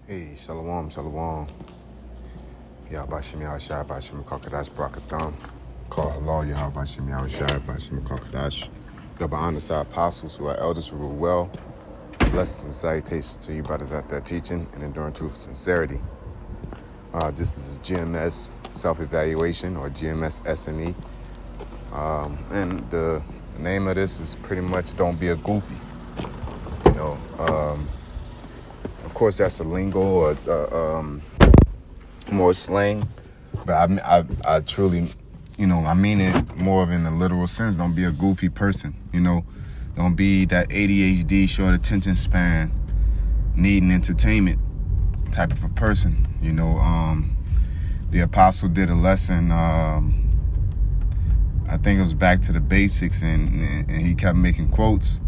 Hey, shalom, shalom. Yahbashim Yahshai, Bashim Kakadash, Brakatham. Call Allah, Yahbashim Yahshai, Bashim Kakadash. Double honor to our apostles who are elders who rule well. Blessings and salutations to you brothers out there teaching and enduring truth and sincerity. This is GMS self-evaluation or GMS S&E. And the name of this is pretty much don't be a goofy. You know, of course that's a lingo or more slang, but I truly, I mean it more of in the literal sense. Don't be a goofy person, Don't be that ADHD, short attention span, needing entertainment type of a person, The apostle did a lesson, I think it was back to the basics, and he kept making quotes,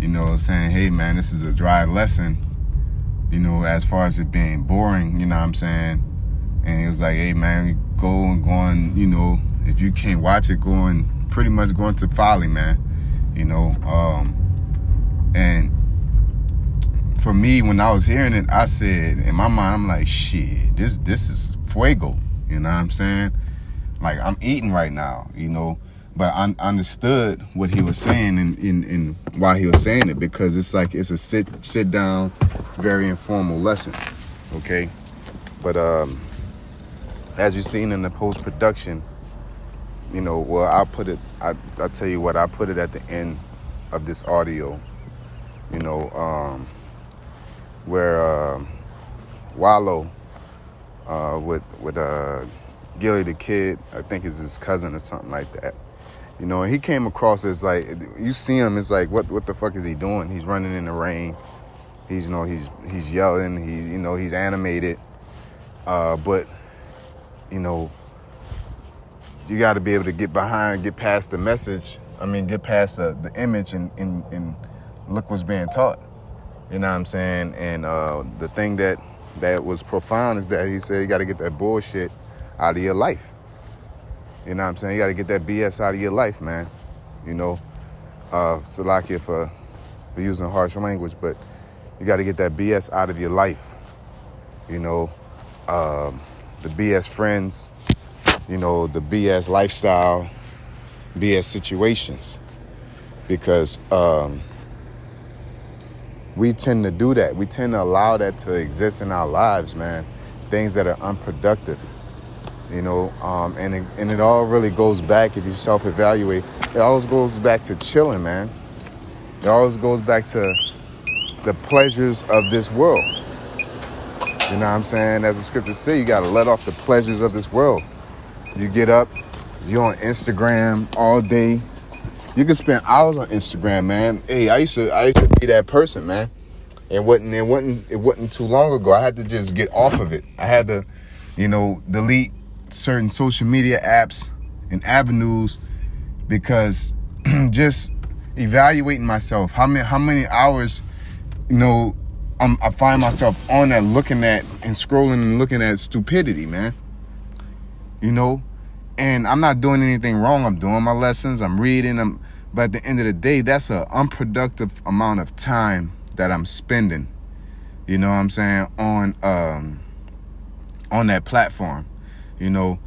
saying, hey, man, this is a dry lesson, as far as it being boring, you know what I'm saying? And he was like, hey, man, go on, if you can't watch it, pretty much going to folly, man, and for me, when I was hearing it, I said, in my mind, I'm like, shit, this is fuego, you know what I'm saying? Like, I'm eating right now, but I understood what he was saying and why he was saying it, because it's like it's a sit down, very informal lesson, okay? But as you've seen in the post production, I'll tell you what, I put it at the end of this audio, where Wallow with Gilly the Kid, I think is his cousin or something like that. And he came across as like, you see him, it's like, what the fuck is he doing? He's running in the rain. He's yelling. He's animated. But you got to be able to get past the message. Get past the image and look what's being taught. You know what I'm saying? And the thing that was profound is that he said you got to get that bullshit out of your life. You know what I'm saying? You got to get that BS out of your life, man. Salakia for using harsh language, but you got to get that BS out of your life. The BS friends, the BS lifestyle, BS situations. Because we tend to do that. We tend to allow that to exist in our lives, man. Things that are unproductive. And it all really goes back, if you self-evaluate, it always goes back to chilling, man. It always goes back to the pleasures of this world. You know what I'm saying? As the scriptures say, you got to let off the pleasures of this world. You get up, you're on Instagram all day. You can spend hours on Instagram, man. Hey, I used to be that person, man. It wasn't too long ago. I had to just get off of it. I had to, delete certain social media apps and avenues, because just evaluating myself, how many hours, I find myself on that, looking at and scrolling and looking at stupidity, man. And I'm not doing anything wrong. I'm doing my lessons, I'm reading, but at the end of the day, that's an unproductive amount of time that I'm spending, you know what I'm saying, on that platform, and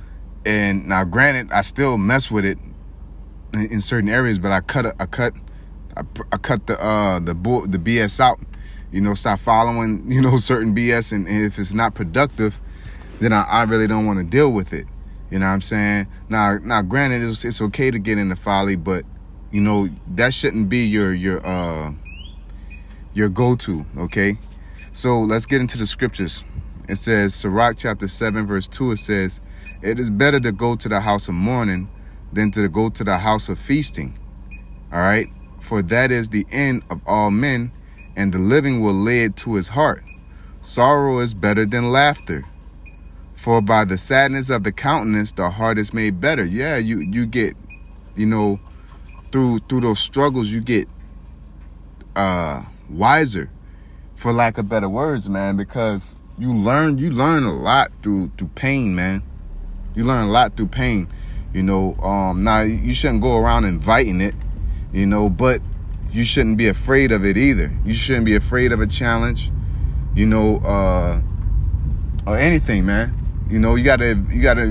now granted, I still mess with it in certain areas, but I cut the BS out, stop following, certain BS, and if it's not productive, then I really don't want to deal with it. You know what I'm saying? Now granted, it's okay to get into folly, but that shouldn't be your go-to, okay? So let's get into the scriptures. It says, Sirach chapter 7, verse 2, it says, it is better to go to the house of mourning than to go to the house of feasting. All right? For that is the end of all men, and the living will lay it to his heart. Sorrow is better than laughter. For by the sadness of the countenance, the heart is made better. Yeah, you get, through those struggles, you get wiser, for lack of better words, man, because you learn a lot through pain, man. You learn a lot through pain. Now you shouldn't go around inviting it, but you shouldn't be afraid of it either. You shouldn't be afraid of a challenge. or anything, man. You gotta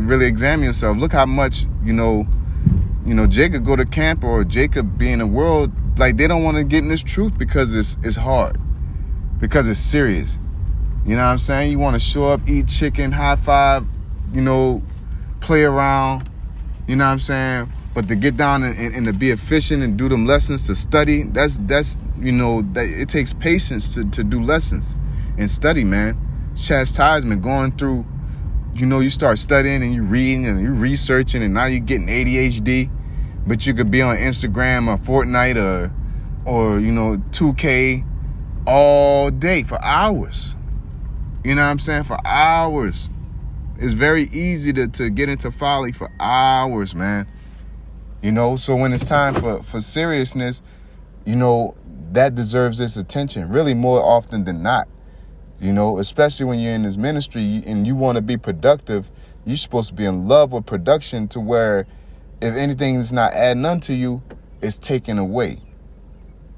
really examine yourself. Look how much, Jacob go to camp, or Jacob be in the world, like they don't want to get in this truth because it's hard, because it's serious. You know what I'm saying? You want to show up, eat chicken, high five, play around, you know what I'm saying? But to get down and to be efficient and do them lessons, to study, that's it takes patience to do lessons and study, man. Chastisement, going through, you start studying and you reading and you researching, and now you're getting ADHD, but you could be on Instagram or Fortnite or 2K all day for hours. You know what I'm saying? For hours. It's very easy to get into folly for hours, man. So when it's time for seriousness, that deserves its attention, really more often than not. Especially when you're in this ministry and you want to be productive, you're supposed to be in love with production, to where if anything is not adding unto you, it's taken away.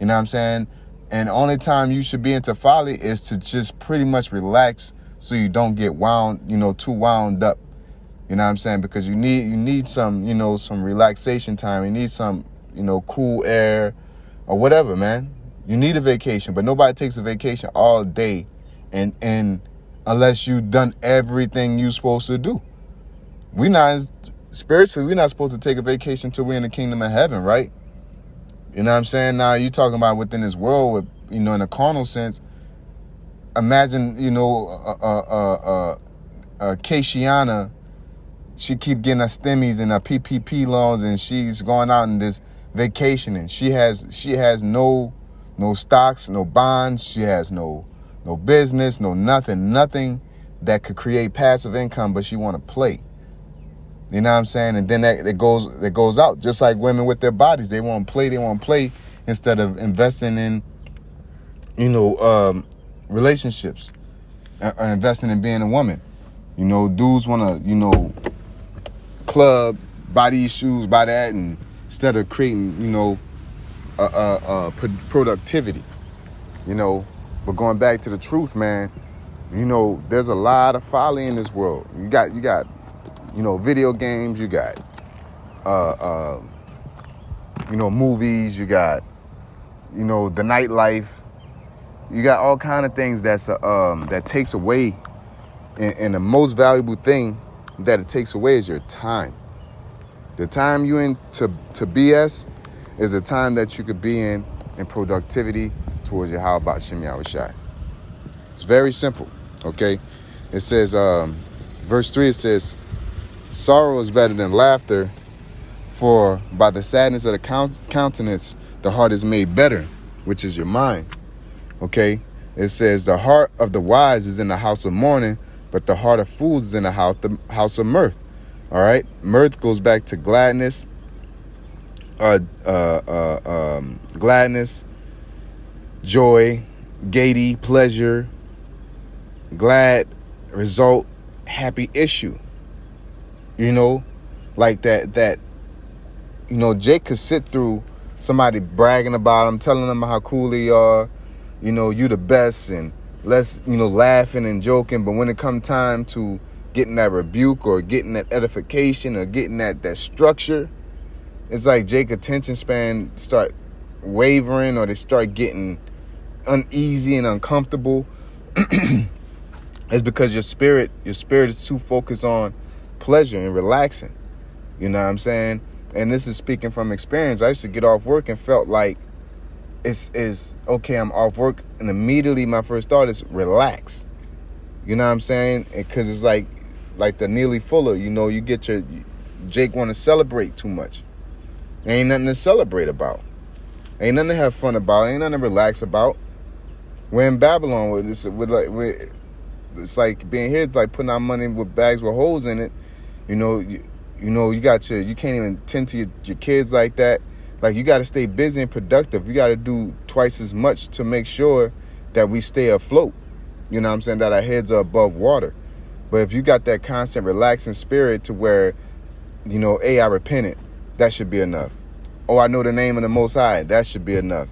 You know what I'm saying? And the only time you should be into folly is to just pretty much relax, so you don't get too wound up. You know what I'm saying? Because you need some, some relaxation time. You need some, cool air or whatever, man. You need a vacation, but nobody takes a vacation all day and unless you've done everything you're supposed to do. Spiritually, we're not supposed to take a vacation till we're in the kingdom of heaven, right? You know what I'm saying? Now, you're talking about within this world, with, in a carnal sense. Imagine, Keishiana, she keep getting her STEMIs and her PPP loans, and she's going out in this vacation, and she has no stocks, no bonds, she has no business, no nothing that could create passive income, but she want to play. You know what I'm saying? And then that goes out, just like women with their bodies. They want to play instead of investing in, relationships, investing in being a woman. Dudes want to, club, buy these shoes, buy that, and instead of creating, productivity, But going back to the truth, man, there's a lot of folly in this world. You got, video games, you got, movies, you got, the nightlife. You got all kind of things that takes away, and the most valuable thing that it takes away is your time. The time you in to BS is the time that you could be in productivity towards your how about Shem Yahushai. It's very simple, okay? It says, verse 3, it says, sorrow is better than laughter, for by the sadness of the countenance, the heart is made better, which is your mind. Okay, it says the heart of the wise is in the house of mourning, but the heart of fools is in the house of mirth. All right, mirth goes back to gladness, joy, gaiety, pleasure, glad result, happy issue. Like that. Jake could sit through somebody bragging about him, telling them how cool they are. You the best, and let's, laughing and joking. But when it come time to getting that rebuke or getting that edification or getting that structure, it's like Jake's attention span start wavering, or they start getting uneasy and uncomfortable. It's because your spirit is too focused on pleasure and relaxing. You know what I'm saying? And this is speaking from experience. I used to get off work and felt like it's okay, I'm off work, and immediately my first thought is relax. You know what I'm saying? Because it's like the Neely Fuller, you get your Jake want to celebrate too much. Ain't nothing to celebrate about. Ain't nothing to have fun about. Ain't nothing to relax about. We're in Babylon. It's like being here. It's like putting our money with bags with holes in it. You can't even tend to your kids like that. Like, you got to stay busy and productive. You got to do twice as much to make sure that we stay afloat. You know what I'm saying? That our heads are above water. But if you got that constant relaxing spirit to where, hey, I repented, that should be enough. Oh, I know the name of the Most High, that should be enough.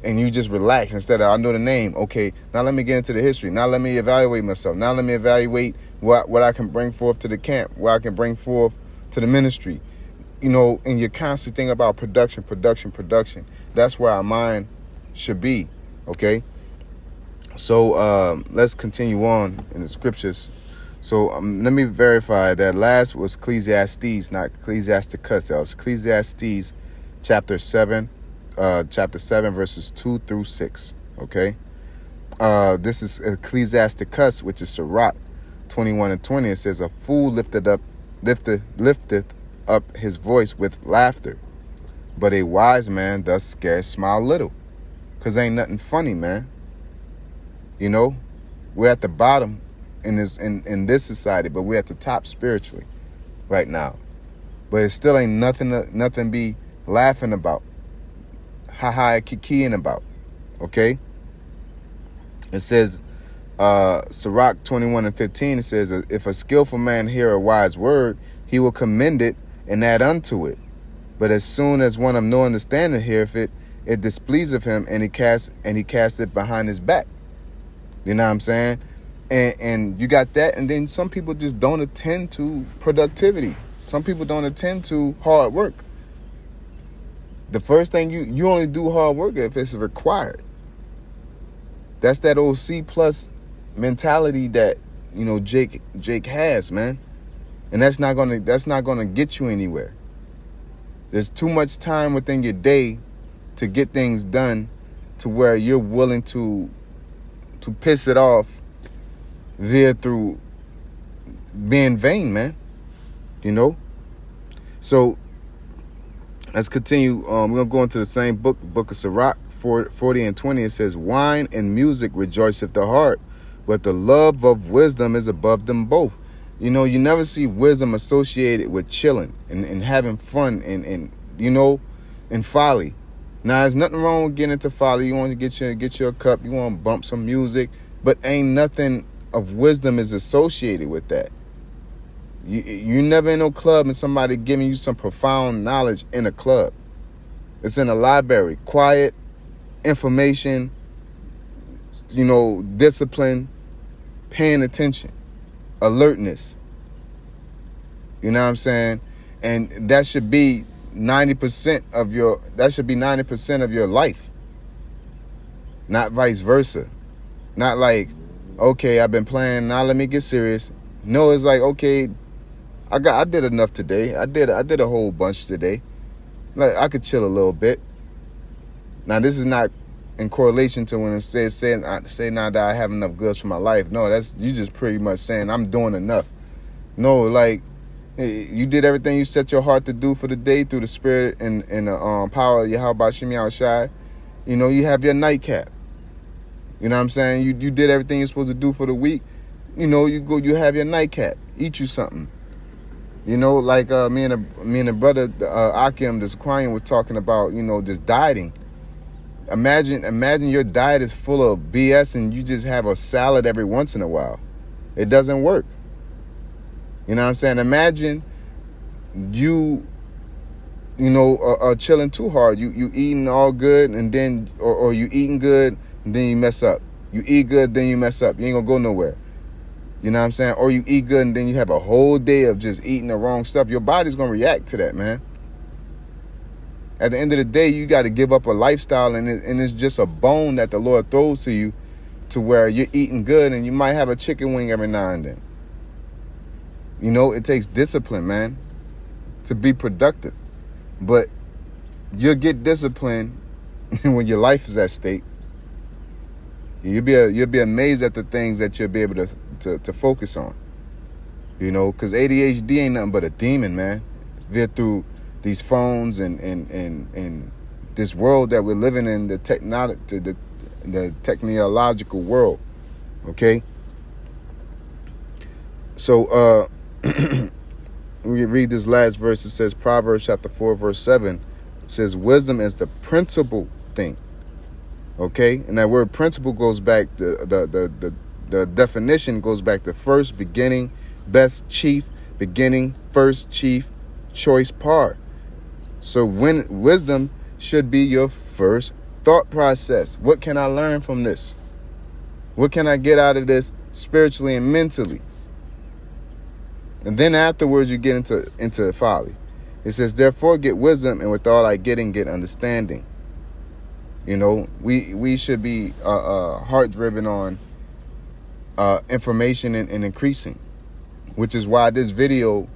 and you just relax instead of, I know the name. Okay, now let me get into the history. Now let me evaluate myself. Now let me evaluate what I can bring forth to the camp, what I can bring forth to the ministry. You know, and you're constantly thinking about production, production, production. That's where our mind should be, okay? So let's continue on in the scriptures. So let me verify that last was Ecclesiastes, not Ecclesiasticus. That was Ecclesiastes chapter 7, verses 2 through 6, okay? This is Ecclesiasticus, which is Sirach 21 and 20. It says, a fool lifteth up his voice with laughter, but a wise man does scarce smile little. Because ain't nothing funny, man. You know, we're at the bottom in this society, but we're at the top spiritually right now. But it still ain't nothing be laughing about, kikiing about, okay? It says, Sirach 21 and 15, it says, if a skillful man hear a wise word, he will commend it and add unto it. But as soon as one of no understanding heareth it, it displeaseth him, and he cast it behind his back. You know what I'm saying? And you got that, and then some people just don't attend to productivity. Some people don't attend to hard work. The first thing you only do hard work if it's required. That's that old C+ mentality that, you know, Jake has, man. And that's not gonna get you anywhere. There's too much time within your day to get things done to where you're willing to piss it off through being vain, man. You know? So let's continue. We're gonna go into the same book of Sirach 40 and 20. It says, wine and music rejoiceth the heart, but the love of wisdom is above them both. You know, you never see wisdom associated with chilling and having fun and you know, and folly. Now, there's nothing wrong with getting into folly. You want to get your cup. You want to bump some music, but ain't nothing of wisdom is associated with that. You never in no club and somebody giving you some profound knowledge in a club. It's in a library, quiet information, you know, discipline, paying attention, alertness. You know what I'm saying? And that should be 90% of your life. Not vice versa. Not like, okay, I've been playing, now let me get serious. No, it's like, okay, I did enough today. I did a whole bunch today. Like, I could chill a little bit. Now, this is not in correlation to when it says say now that I have enough goods for my life. No, that's you just pretty much saying I'm doing enough. No, like, you did everything you set your heart to do for the day through the spirit and the power of Yahweh Shemi Shai. You know, you have your nightcap. You know what I'm saying? You did everything you're supposed to do for the week. You know, you have your nightcap. Eat you something. You know, like me and the brother Akim, this Aquarian, was talking about, you know, just dieting. Imagine your diet is full of BS and you just have a salad every once in a while. It doesn't work. You know what I'm saying? Imagine you know, are chilling too hard. You eating all good and then, or you eating good and then you mess up. You eat good, then you mess up. You ain't gonna go nowhere. You know what I'm saying? Or you eat good and then you have a whole day of just eating the wrong stuff. Your body's gonna react to that, man. At the end of the day, you got to give up a lifestyle, and it's just a bone that the Lord throws to you, to where you're eating good and you might have a chicken wing every now and then. You know, it takes discipline, man, to be productive. But you'll get discipline when your life is at stake. You'll be amazed at the things that you'll be able to focus on. You know, because ADHD ain't nothing but a demon, man. They're through these phones and this world that we're living in, the technological world. Okay. So we read this last verse. It says, Proverbs chapter 4, verse 7. It says, wisdom is the principal thing. Okay, and that word principle goes back, the definition goes back to first, beginning, best, chief, beginning, first, chief, choice part. So when wisdom should be your first thought process. What can I learn from this? What can I get out of this spiritually and mentally? And then afterwards, you get into folly. It says, therefore, get wisdom, and with all I getting, get understanding. You know, we should be heart-driven on information and increasing, which is why this video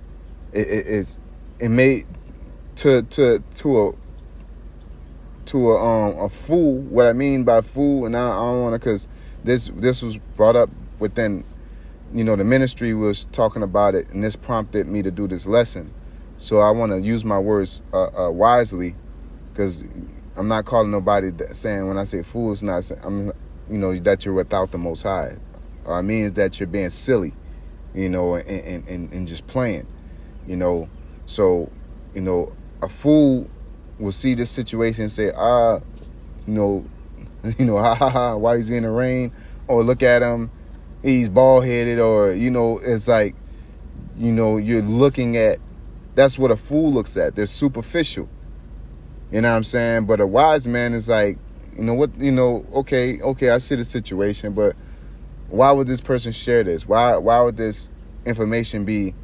it made to a fool. What I mean by fool, and I don't want to, because this was brought up within, you know, the ministry was talking about it, and this prompted me to do this lesson. So I want to use my words wisely, because I'm not calling nobody saying, when I say fool, it's not saying, you know, that you're without the Most High. I mean is that you're being silly, you know, and just playing, you know. So, you know, a fool will see this situation and say, you know, ha ha ha, why is he in the rain? Or look at him, he's bald headed, or, you know, it's like, you know, you're looking at, that's what a fool looks at. They're superficial. You know what I'm saying? But a wise man is like, you know what, you know, okay, I see the situation, but why would this person share this? Why would this information be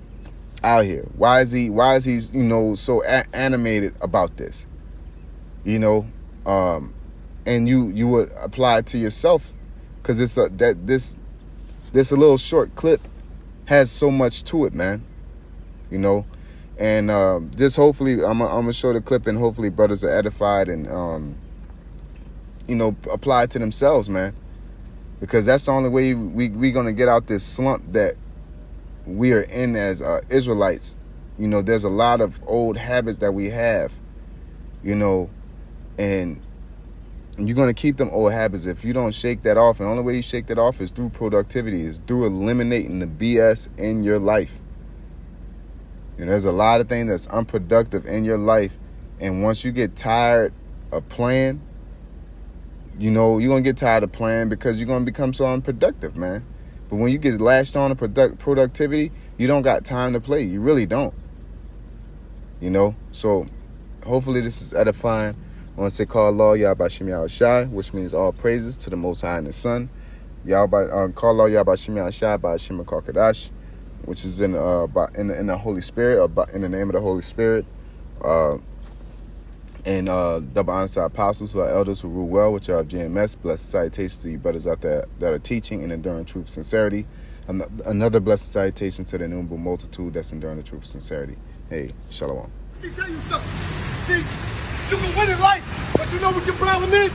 out here? Why is he, you know, so animated about this? You know, and you would apply it to yourself, because this a little short clip has so much to it, man. You know, and just hopefully I'm gonna show the clip, and hopefully brothers are edified and you know, apply it to themselves, man. Because that's the only way we're going to get out this slump that we are in as Israelites. You know, there's a lot of old habits that we have, you know, and you're going to keep them old habits if you don't shake that off. And the only way you shake that off is through productivity, is through eliminating the BS in your life. And there's a lot of things that's unproductive in your life. And once you get tired of playing, you know, you're going to get tired of playing, because you're going to become so unproductive, man. But when you get lashed on to productivity, you don't got time to play. You really don't. You know? So hopefully this is edifying. I want to say, call Allah Yahbashim Yahushai, which means all praises to the Most High and the Son. Call Allah Yahbashim Yahushai by Hashem Kakadash, which is in the Holy Spirit, or in the name of the Holy Spirit. And double honor to our apostles, who are elders who rule well, which are GMS. Blessed salutations to you brothers out there that are teaching and enduring truth and sincerity. Another blessed salutation to the innumerable multitude that's enduring the truth and sincerity. Hey, shalom. Let me tell you something. See, you can win in life, but you know what your problem is?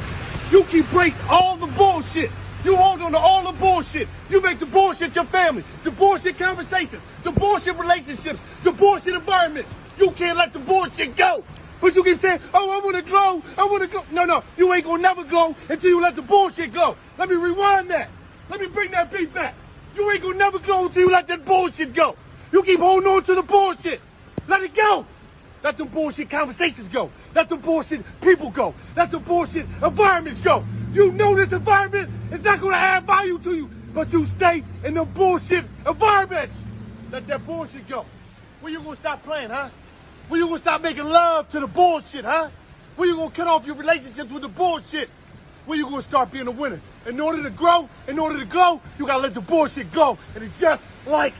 You keep embrace all the bullshit. You hold on to all the bullshit. You make the bullshit your family, the bullshit conversations, the bullshit relationships, the bullshit environments. You can't let the bullshit go. But you keep saying, oh, I want to go. No, you ain't going to never go until you let the bullshit go. Let me rewind that. Let me bring that beat back. You ain't going to never go until you let that bullshit go. You keep holding on to the bullshit. Let it go. Let the bullshit conversations go. Let the bullshit people go. Let the bullshit environments go. You know this environment is not going to add value to you, but you stay in the bullshit environments. Let that bullshit go. When you going to stop playing, huh? When you gonna stop making love to the bullshit, huh? When you gonna cut off your relationships with the bullshit? When you gonna start being a winner? In order to grow, in order to go, you gotta let the bullshit go. And it's just like